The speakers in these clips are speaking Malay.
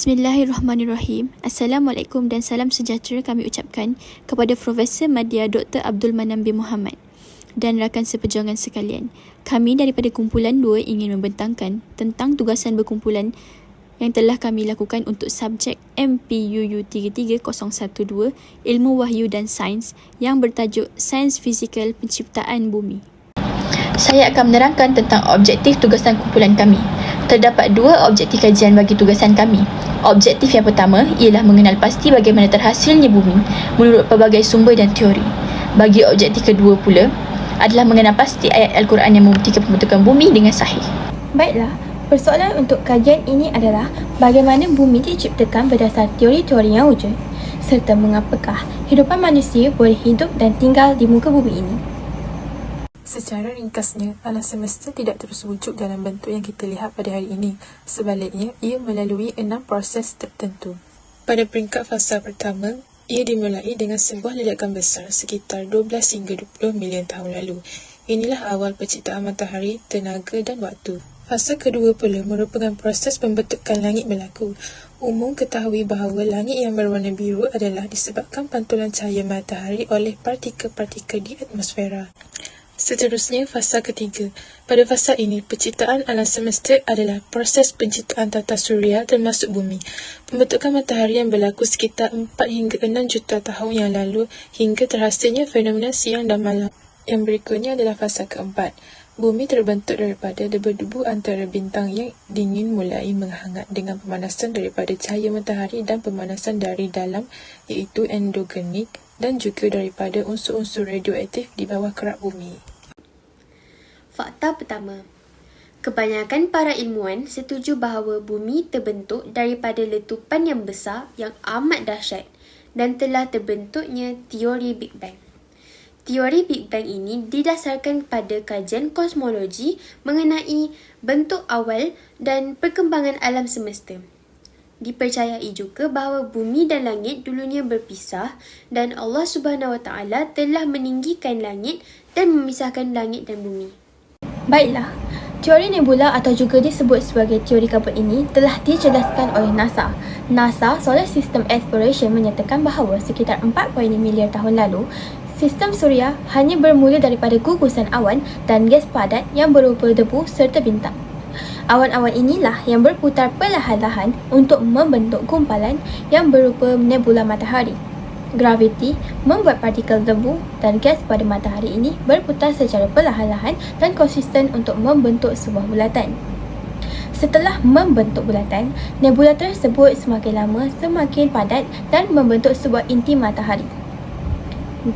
Bismillahirrahmanirrahim. Assalamualaikum dan salam sejahtera kami ucapkan kepada Profesor Madya Dr. Abdul Manan bin Muhammad dan rakan seperjuangan sekalian. Kami daripada kumpulan 2 ingin membentangkan tentang tugasan berkumpulan yang telah kami lakukan untuk subjek MPUU 33012 Ilmu Wahyu dan Sains yang bertajuk Sains Fizikal Penciptaan Bumi. Saya akan menerangkan tentang objektif tugasan kumpulan kami. Terdapat 2 objektif kajian bagi tugasan kami. Objektif yang pertama ialah mengenal pasti bagaimana terhasilnya bumi menurut pelbagai sumber dan teori. Bagi objektif kedua pula adalah mengenal pasti ayat Al-Quran yang membuktikan pembentukan bumi dengan sahih. Baiklah, persoalan untuk kajian ini adalah bagaimana bumi diciptakan berdasar teori-teori yang wujud serta mengapakah hidupan manusia boleh hidup dan tinggal di muka bumi ini. Secara ringkasnya, alam semesta tidak terus wujud dalam bentuk yang kita lihat pada hari ini. Sebaliknya, ia melalui 6 proses tertentu. Pada peringkat fasa pertama, ia dimulai dengan sebuah ledakan besar sekitar 12 hingga 20 milion tahun lalu. Inilah awal penciptaan matahari, tenaga dan waktu. Fasa kedua pula merupakan proses pembentukan langit berlaku. Umum ketahui bahawa langit yang berwarna biru adalah disebabkan pantulan cahaya matahari oleh partikel-partikel di atmosfera. Seterusnya, fasa ketiga. Pada fasa ini, penciptaan alam semesta adalah proses penciptaan tata suria termasuk bumi. Pembentukan matahari yang berlaku sekitar 4 hingga 6 juta tahun yang lalu hingga terhasilnya fenomena siang dan malam. Yang berikutnya adalah fasa keempat. Bumi terbentuk daripada debu-debu antara bintang yang dingin mulai menghangat dengan pemanasan daripada cahaya matahari dan pemanasan dari dalam iaitu endogenik dan juga daripada unsur-unsur radioaktif di bawah kerak bumi. Fakta pertama. Kebanyakan para ilmuwan setuju bahawa bumi terbentuk daripada letupan yang besar yang amat dahsyat dan telah terbentuknya teori Big Bang. Teori Big Bang ini didasarkan pada kajian kosmologi mengenai bentuk awal dan perkembangan alam semesta. Dipercayai juga bahawa bumi dan langit dulunya berpisah dan Allah SWT telah meninggikan langit dan memisahkan langit dan bumi. Baiklah, teori nebula atau juga disebut sebagai teori kabut ini telah dijelaskan oleh NASA. NASA Solar System Exploration menyatakan bahawa sekitar 4.5 miliar tahun lalu, sistem suria hanya bermula daripada gugusan awan dan gas padat yang berupa debu serta bintang. Awan-awan inilah yang berputar perlahan-lahan untuk membentuk gumpalan yang berupa nebula matahari. Graviti membuat partikel debu dan gas pada matahari ini berputar secara perlahan-lahan dan konsisten untuk membentuk sebuah bulatan. Setelah membentuk bulatan, nebula tersebut semakin lama semakin padat dan membentuk sebuah inti matahari.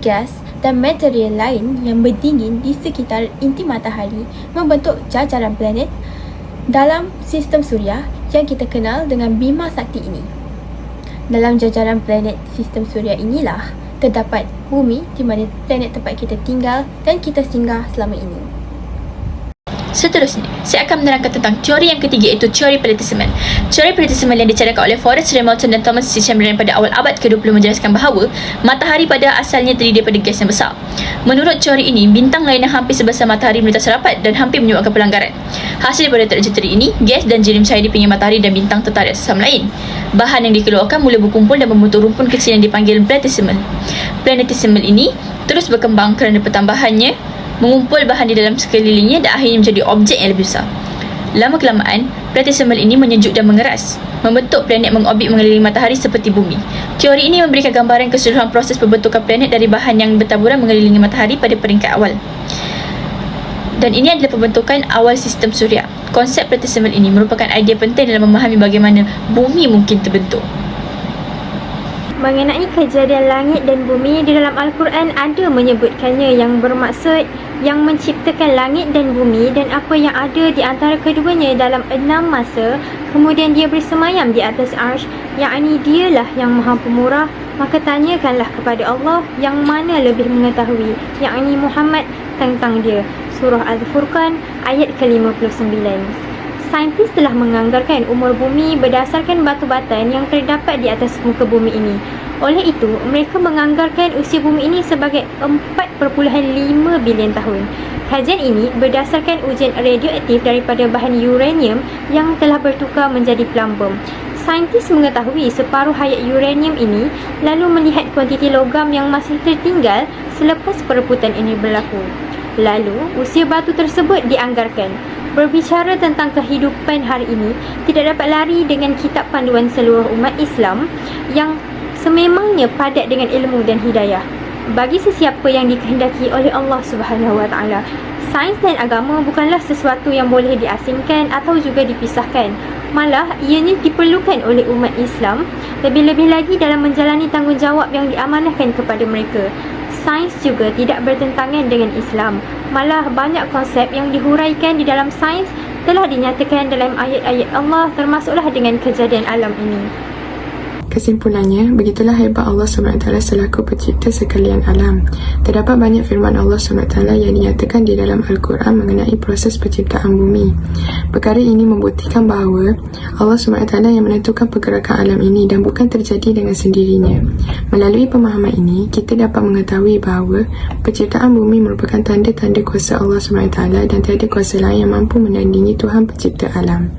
Gas dan material lain yang berdingin di sekitar inti matahari membentuk jajaran planet dalam sistem suria yang kita kenal dengan Bima Sakti ini. Dalam jajaran planet sistem suria inilah terdapat bumi di mana planet tempat kita tinggal dan kita singgah selama ini. Seterusnya, saya akan menerangkan tentang teori yang ketiga iaitu teori platismal. Teori platismal yang dicadangkan oleh Forrest Hamilton dan Thomas C. Chamberlain pada awal abad ke-20 menjelaskan bahawa matahari pada asalnya terdiri daripada gas yang besar. Menurut teori ini, bintang lain yang hampir sebesar matahari melintas rapat dan hampir menyebabkan pelanggaran. Hasil daripada teori ini, gas dan jirim cahaya di pinggir matahari dan bintang tertarik satu sama lain. Bahan yang dikeluarkan mula berkumpul dan membentuk rumpun kecil yang dipanggil platismal. Planetismal ini terus berkembang kerana pertambahannya mengumpul bahan di dalam sekelilingnya dan akhirnya menjadi objek yang lebih besar. Lama-kelamaan, platismal ini menyejuk dan mengeras, membentuk planet mengorbit mengelilingi matahari seperti bumi. Teori ini memberikan gambaran keseluruhan proses pembentukan planet dari bahan yang bertaburan mengelilingi matahari pada peringkat awal. Dan ini adalah pembentukan awal sistem suria. Konsep platismal ini merupakan idea penting dalam memahami bagaimana bumi mungkin terbentuk. Mengenai kejadian langit dan bumi di dalam Al-Quran ada menyebutkannya yang bermaksud yang menciptakan langit dan bumi dan apa yang ada di antara keduanya dalam 6 masa, kemudian dia bersemayam di atas arsh, yakni dialah yang maha pemurah, maka tanyakanlah kepada Allah yang mana lebih mengetahui, yakni Muhammad tentang dia. Surah Al-Furqan ayat ke-59. Saintis telah menganggarkan umur bumi berdasarkan batu batan yang terdapat di atas muka bumi ini. Oleh itu, mereka menganggarkan usia bumi ini sebagai 4.5 bilion tahun. Kajian ini berdasarkan ujian radioaktif daripada bahan uranium yang telah bertukar menjadi plumbum. Saintis mengetahui separuh hayat uranium ini lalu melihat kuantiti logam yang masih tertinggal selepas perebutan ini berlaku. Lalu, usia batu tersebut dianggarkan. Berbicara tentang kehidupan hari ini, tidak dapat lari dengan kitab panduan seluruh umat Islam yang sememangnya padat dengan ilmu dan hidayah. Bagi sesiapa yang dikehendaki oleh Allah Subhanahu Wa Taala, sains dan agama bukanlah sesuatu yang boleh diasingkan atau juga dipisahkan. Malah, ianya diperlukan oleh umat Islam, lebih-lebih lagi dalam menjalani tanggungjawab yang diamanahkan kepada mereka. Sains juga tidak bertentangan dengan Islam. Malah, banyak konsep yang dihuraikan di dalam sains telah dinyatakan dalam ayat-ayat Allah, termasuklah dengan kejadian alam ini. Kesimpulannya, begitulah hebat Allah SWT selaku pencipta sekalian alam. Terdapat banyak firman Allah SWT yang dinyatakan di dalam Al-Quran mengenai proses penciptaan bumi. Perkara ini membuktikan bahawa Allah SWT yang menentukan pergerakan alam ini dan bukan terjadi dengan sendirinya. Melalui pemahaman ini, kita dapat mengetahui bahawa penciptaan bumi merupakan tanda-tanda kuasa Allah SWT dan tiada kuasa lain yang mampu menandingi Tuhan pencipta alam.